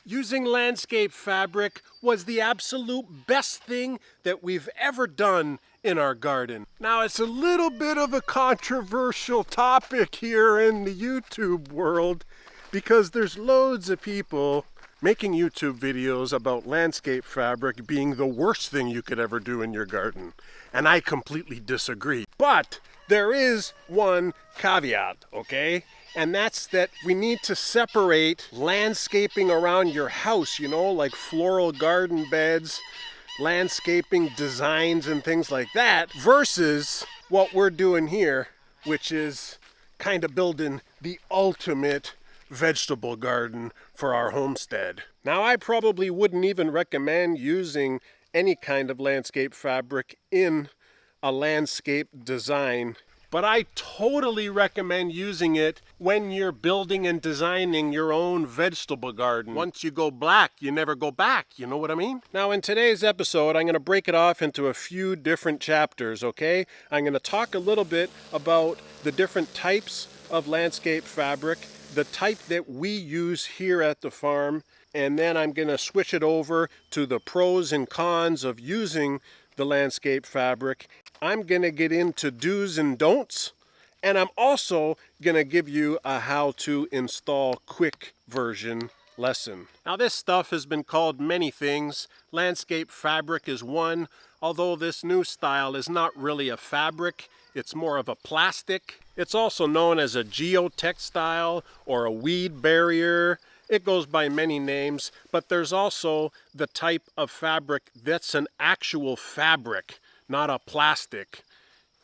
Using landscape fabric was the absolute best thing that we've ever done in our garden. Now, it's a little bit of a controversial topic here in the YouTube world because there's loads of people making YouTube videos about landscape fabric being the worst thing you could ever do in your garden. And I completely disagree. But there is one caveat, okay? And that's that we need to separate landscaping around your house, you know, like floral garden beds, landscaping designs and things like that, versus what we're doing here, which is kind of building the ultimate vegetable garden for our homestead. Now, I probably wouldn't even recommend using any kind of landscape fabric in a landscape design, but I totally recommend using it when you're building and designing your own vegetable garden. Once you go black, you never go back, you know what I mean? Now, in today's episode, I'm going to break it off into a few different chapters, okay? I'm going to talk a little bit about the different types of landscape fabric, the type that we use here at the farm, and then I'm going to switch it over to the pros and cons of using the landscape fabric. I'm going to get into do's and don'ts, and I'm also going to give you a how to install quick version lesson. Now, this stuff has been called many things. Landscape fabric is one, although this new style is not really a fabric, it's more of a plastic. It's also known as a geotextile or a weed barrier. It goes by many names, but there's also the type of fabric that's an actual fabric, not a plastic.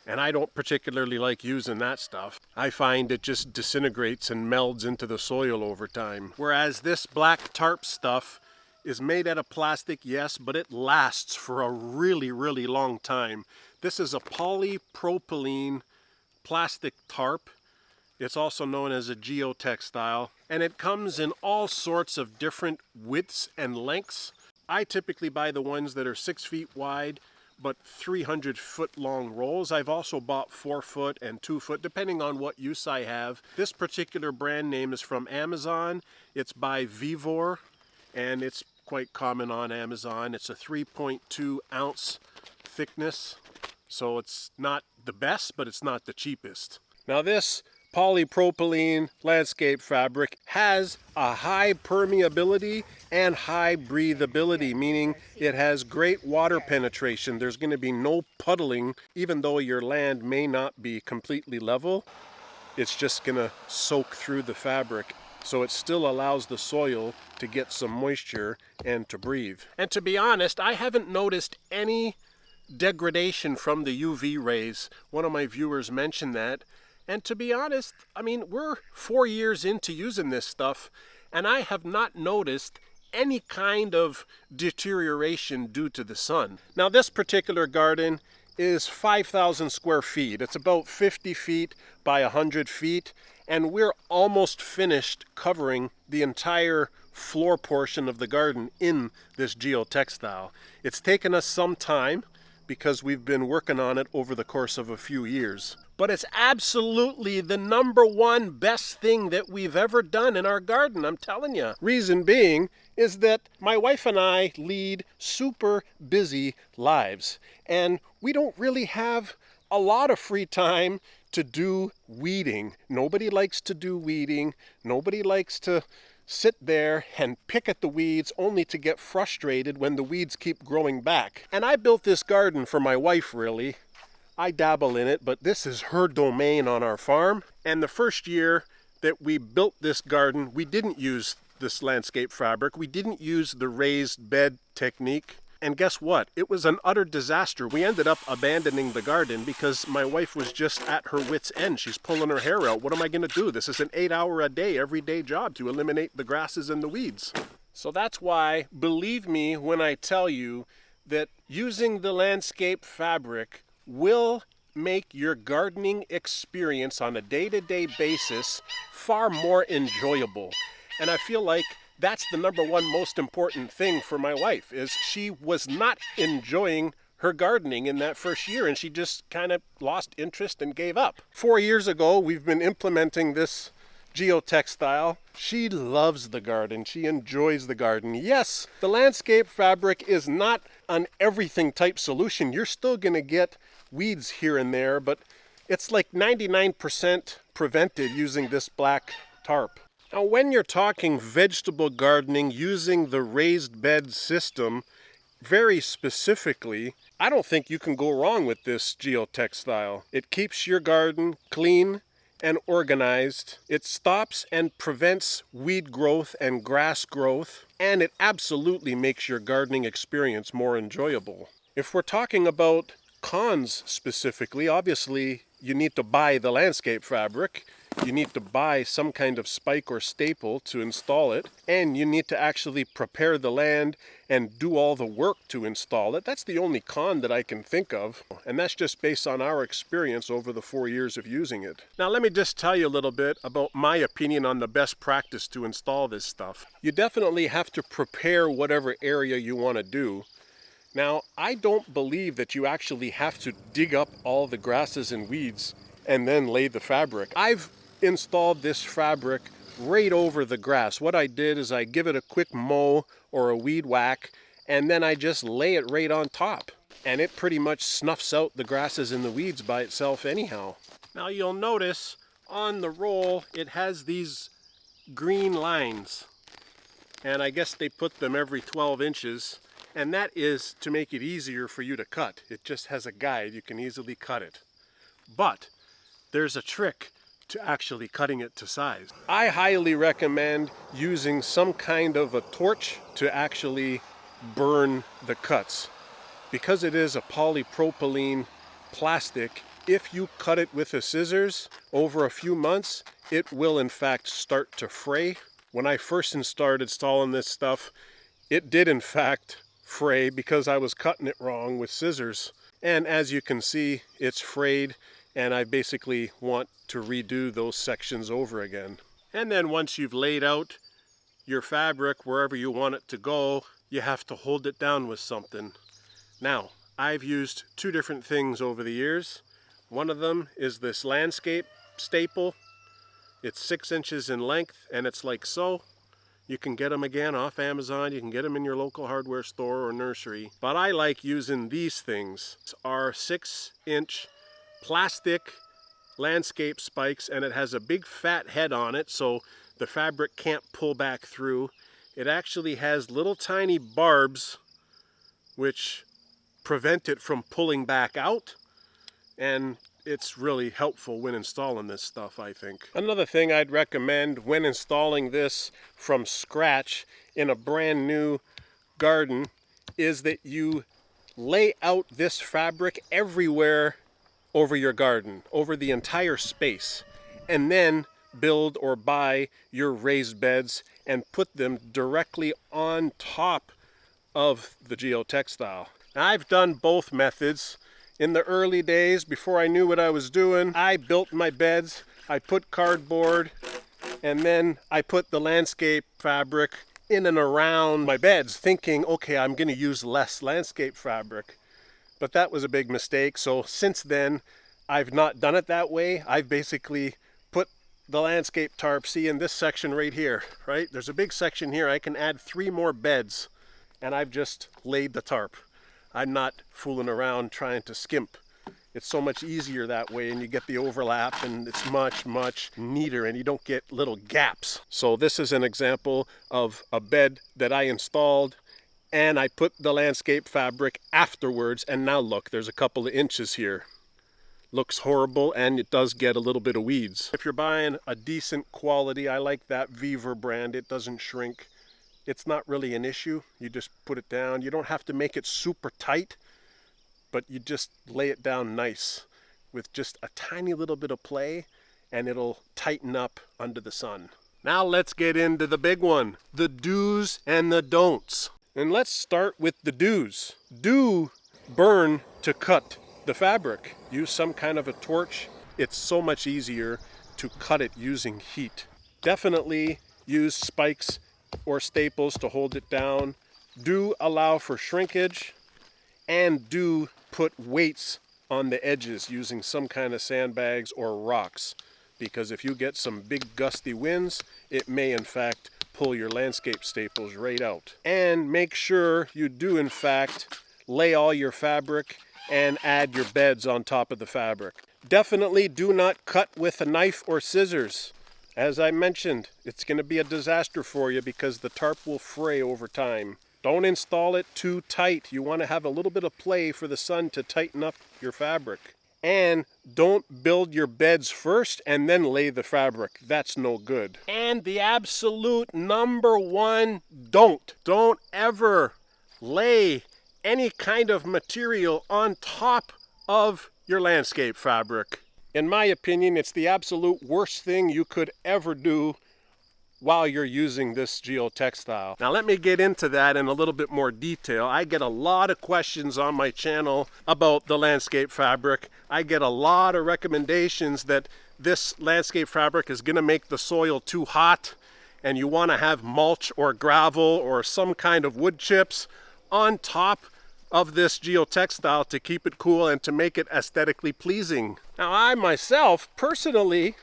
And I don't particularly like using that stuff. I find it just disintegrates and melds into the soil over time. Whereas this black tarp stuff is made out of plastic, yes, but it lasts for a really, really long time. This is a polypropylene plastic tarp. It's also known as a geotextile, and it comes in all sorts of different widths and lengths. I typically buy the ones that are 6 feet wide, but 300-foot long rolls. I've also bought 4-foot and 2-foot, depending on what use I have. This particular brand name is from Amazon. It's by Vivor, and it's quite common on Amazon. It's a 3.2 ounce thickness, so it's not the best, but it's not the cheapest. Now, this polypropylene landscape fabric has a high permeability and high breathability, meaning it has great water penetration. There's going to be no puddling, even though your land may not be completely level. It's just going to soak through the fabric, so it still allows the soil to get some moisture and to breathe. And to be honest, I haven't noticed any degradation from the UV rays. One of my viewers mentioned that. And to be honest, I mean, we're 4 years into using this stuff, and I have not noticed any kind of deterioration due to the sun. Now, this particular garden is 5,000 square feet. It's about 50 feet by 100 feet, and we're almost finished covering the entire floor portion of the garden in this geotextile. It's taken us some time because we've been working on it over the course of a few years. But it's absolutely the #1 best thing that we've ever done in our garden, I'm telling you. Reason being is that my wife and I lead super busy lives, and we don't really have a lot of free time to do weeding. Nobody likes to do weeding. Nobody likes to sit there and pick at the weeds only to get frustrated when the weeds keep growing back. And I built this garden for my wife, really. I dabble in it, but this is her domain on our farm. And the first year that we built this garden, we didn't use this landscape fabric. We didn't use the raised bed technique. And guess what? It was an utter disaster. We ended up abandoning the garden because my wife was just at her wit's end. She's pulling her hair out. What am I going to do? This is an 8-hour-a-day, everyday job to eliminate the grasses and the weeds. So that's why, believe me when I tell you that using the landscape fabric will make your gardening experience on a day-to-day basis far more enjoyable. And I feel like that's the #1 most important thing for my wife, is she was not enjoying her gardening in that first year, and she just kind of lost interest and gave up. 4 years ago, we've been implementing this geotextile. She loves the garden. She enjoys the garden. Yes, the landscape fabric is not an everything type solution. You're still going to get weeds here and there, but it's like 99% prevented using this black tarp. Now, when you're talking vegetable gardening using the raised bed system, very specifically, I don't think you can go wrong with this geotextile. It keeps your garden clean and organized. It stops and prevents weed growth and grass growth, and it absolutely makes your gardening experience more enjoyable. If we're talking about cons specifically, obviously you need to buy the landscape fabric. You need to buy some kind of spike or staple to install it, and you need to actually prepare the land and do all the work to install it. That's the only con that I can think of, and that's just based on our experience over the 4 years of using it. Now let me just tell you a little bit about my opinion on the best practice to install this stuff. You definitely have to prepare whatever area you want to do. Now, I don't believe that you actually have to dig up all the grasses and weeds and then lay the fabric. I've installed this fabric right over the grass. What I did is I give it a quick mow or a weed whack, and then I just lay it right on top. And it pretty much snuffs out the grasses and the weeds by itself anyhow. Now you'll notice on the roll it has these green lines. And I guess they put them every 12 inches. And that is to make it easier for you to cut. It just has a guide, you can easily cut it. But there's a trick to actually cutting it to size. I highly recommend using some kind of a torch to actually burn the cuts. Because it is a polypropylene plastic, if you cut it with the scissors over a few months, it will in fact start to fray. When I first started installing this stuff, it did in fact fray because I was cutting it wrong with scissors. And as you can see, it's frayed, and I basically want to redo those sections over again. And then once you've laid out your fabric wherever you want it to go, you have to hold it down with something. Now, I've used two different things over the years. One of them is this landscape staple. It's 6 inches in length, and it's like so. You can get them again off Amazon. You can get them in your local hardware store or nursery. But I like using these things. It's our 6-inch plastic landscape spikes, and it has a big fat head on it so the fabric can't pull back through. It actually has little tiny barbs which prevent it from pulling back out, and it's really helpful when installing this stuff, I think. Another thing I'd recommend when installing this from scratch in a brand new garden is that you lay out this fabric everywhere over your garden, over the entire space, and then build or buy your raised beds and put them directly on top of the geotextile. Now, I've done both methods. In the early days, before I knew what I was doing, I built my beds, I put cardboard, and then I put the landscape fabric in and around my beds, thinking, okay, I'm going to use less landscape fabric. But that was a big mistake, so since then, I've not done it that way. I've basically put the landscape tarp, see in this section right here, right? There's a big section here, I can add 3 more beds, and I've just laid the tarp. I'm not fooling around trying to skimp. It's so much easier that way, and you get the overlap, and it's much, much neater, and you don't get little gaps. So this is an example of a bed that I installed, and I put the landscape fabric afterwards, and now look, there's a couple of inches here. Looks horrible, and it does get a little bit of weeds. If you're buying a decent quality, I like that Viver brand, it doesn't shrink. It's not really an issue. You just put it down. You don't have to make it super tight, but you just lay it down nice with just a tiny little bit of play, and it'll tighten up under the sun. Now let's get into the big one, the do's and the don'ts. And let's start with the do's. Do burn to cut the fabric. Use some kind of a torch. It's so much easier to cut it using heat. Definitely use spikes or staples to hold it down. Do allow for shrinkage, and do put weights on the edges using some kind of sandbags or rocks because if you get some big gusty winds, it may in fact pull your landscape staples right out. And make sure you do in fact lay all your fabric and add your beds on top of the fabric. Definitely do not cut with a knife or scissors. As I mentioned, it's going to be a disaster for you because the tarp will fray over time. Don't install it too tight. You want to have a little bit of play for the sun to tighten up your fabric. And don't build your beds first and then lay the fabric. That's no good. And the absolute number one, don't ever lay any kind of material on top of your landscape fabric. In my opinion, it's the absolute worst thing you could ever do while you're using this geotextile. Now let me get into that in a little bit more detail. I get a lot of questions on my channel about the landscape fabric. I get a lot of recommendations that this landscape fabric is going to make the soil too hot and you want to have mulch or gravel or some kind of wood chips on top of this geotextile to keep it cool and to make it aesthetically pleasing. Now I myself, personally,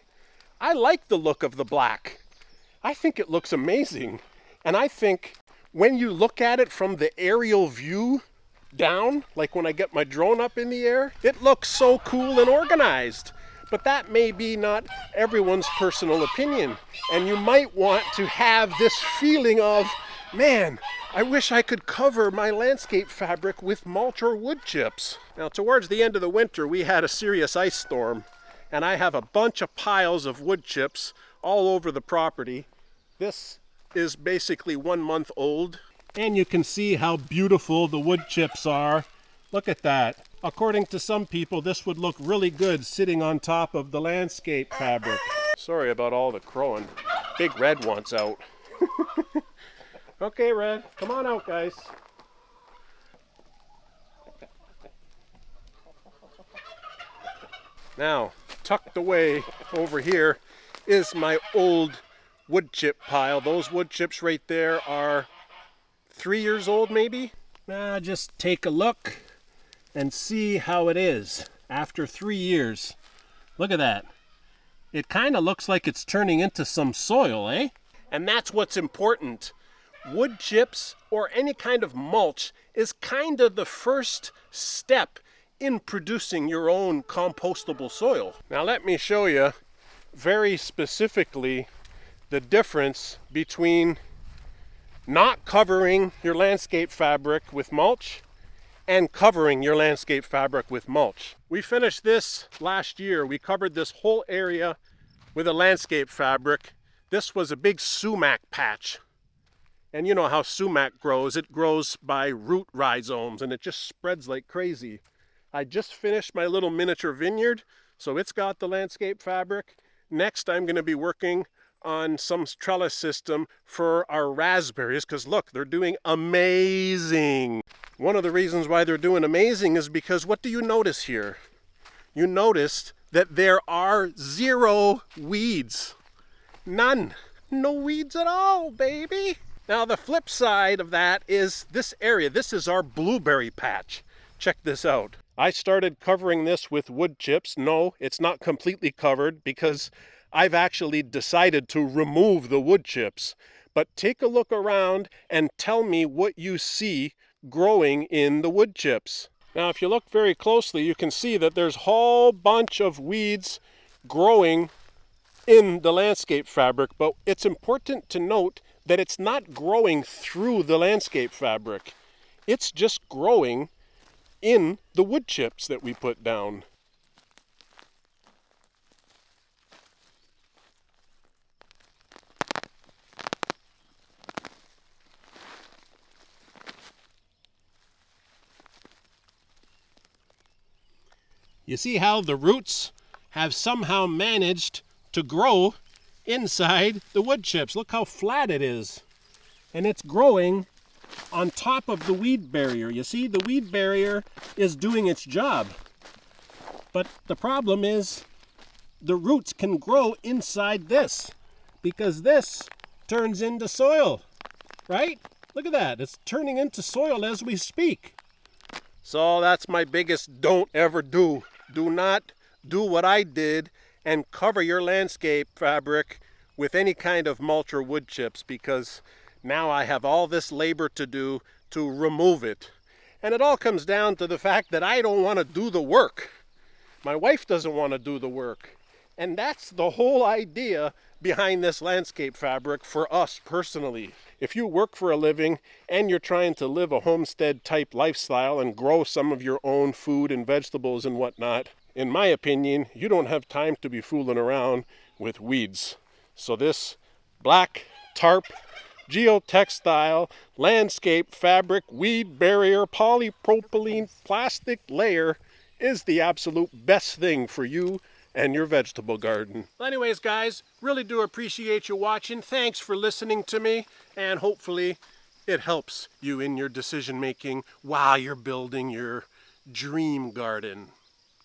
I like the look of the black. I think it looks amazing. And I think when you look at it from the aerial view down, like when I get my drone up in the air, it looks so cool and organized. But that may be not everyone's personal opinion. And you might want to have this feeling of, man, I wish I could cover my landscape fabric with mulch or wood chips. Now, towards the end of the winter, we had a serious ice storm, and I have a bunch of piles of wood chips all over the property. This is basically 1 month old, and you can see how beautiful the wood chips are. Look at that. According to some people, this would look really good sitting on top of the landscape fabric. Sorry about all the crowing. Big Red wants out. Okay, Red, come on out, guys. Now, tucked away over here is my old wood chip pile. Those wood chips right there are 3 years old, maybe? Now, just take a look and see how it is after 3 years. Look at that. It kind of looks like it's turning into some soil, eh? And that's what's important. Wood chips or any kind of mulch is kind of the first step in producing your own compostable soil. Now let me show you very specifically the difference between not covering your landscape fabric with mulch and covering your landscape fabric with mulch. We finished this last year. We covered this whole area with a landscape fabric. This was a big sumac patch. And you know how sumac grows. It grows by root rhizomes and it just spreads like crazy. I just finished my little miniature vineyard, so it's got the landscape fabric. Next, I'm going to be working on some trellis system for our raspberries because look, they're doing amazing. One of the reasons why they're doing amazing is because what do you notice here? You noticed that there are 0 weeds. None. No weeds at all, baby. Now the flip side of that is this area. This is our blueberry patch. Check this out. I started covering this with wood chips. No, it's not completely covered because I've actually decided to remove the wood chips. But take a look around and tell me what you see growing in the wood chips. Now if you look very closely, you can see that there's a whole bunch of weeds growing in the landscape fabric, but it's important to note that it's not growing through the landscape fabric. It's just growing in the wood chips that we put down. You see how the roots have somehow managed to grow inside the wood chips. Look how flat it is. And it's growing on top of the weed barrier. You see, the weed barrier is doing its job. But the problem is the roots can grow inside this because this turns into soil, right? Look at that. It's turning into soil as we speak. So that's my biggest don't ever do. Do not do what I did and cover your landscape fabric with any kind of mulch or wood chips, because now I have all this labor to do to remove it. And it all comes down to the fact that I don't want to do the work. My wife doesn't want to do the work. And that's the whole idea behind this landscape fabric for us personally. If you work for a living and you're trying to live a homestead type lifestyle and grow some of your own food and vegetables and whatnot, in my opinion, you don't have time to be fooling around with weeds. So this black tarp geotextile landscape fabric weed barrier polypropylene plastic layer is the absolute best thing for you and your vegetable garden. Well, anyways, guys, really do appreciate you watching. Thanks for listening to me, and hopefully it helps you in your decision making while you're building your dream garden.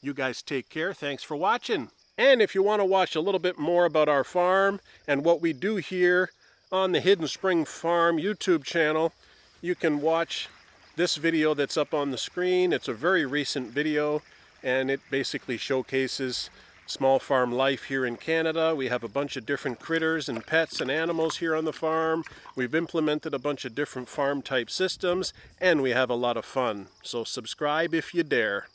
You guys take care. Thanks for watching. And if you want to watch a little bit more about our farm and what we do here on the Hidden Spring Farm YouTube channel, you can watch this video that's up on the screen. It's a very recent video, and it basically showcases small farm life here in Canada. We have a bunch of different critters and pets and animals here on the farm. We've implemented a bunch of different farm type systems, and we have a lot of fun. So subscribe if you dare.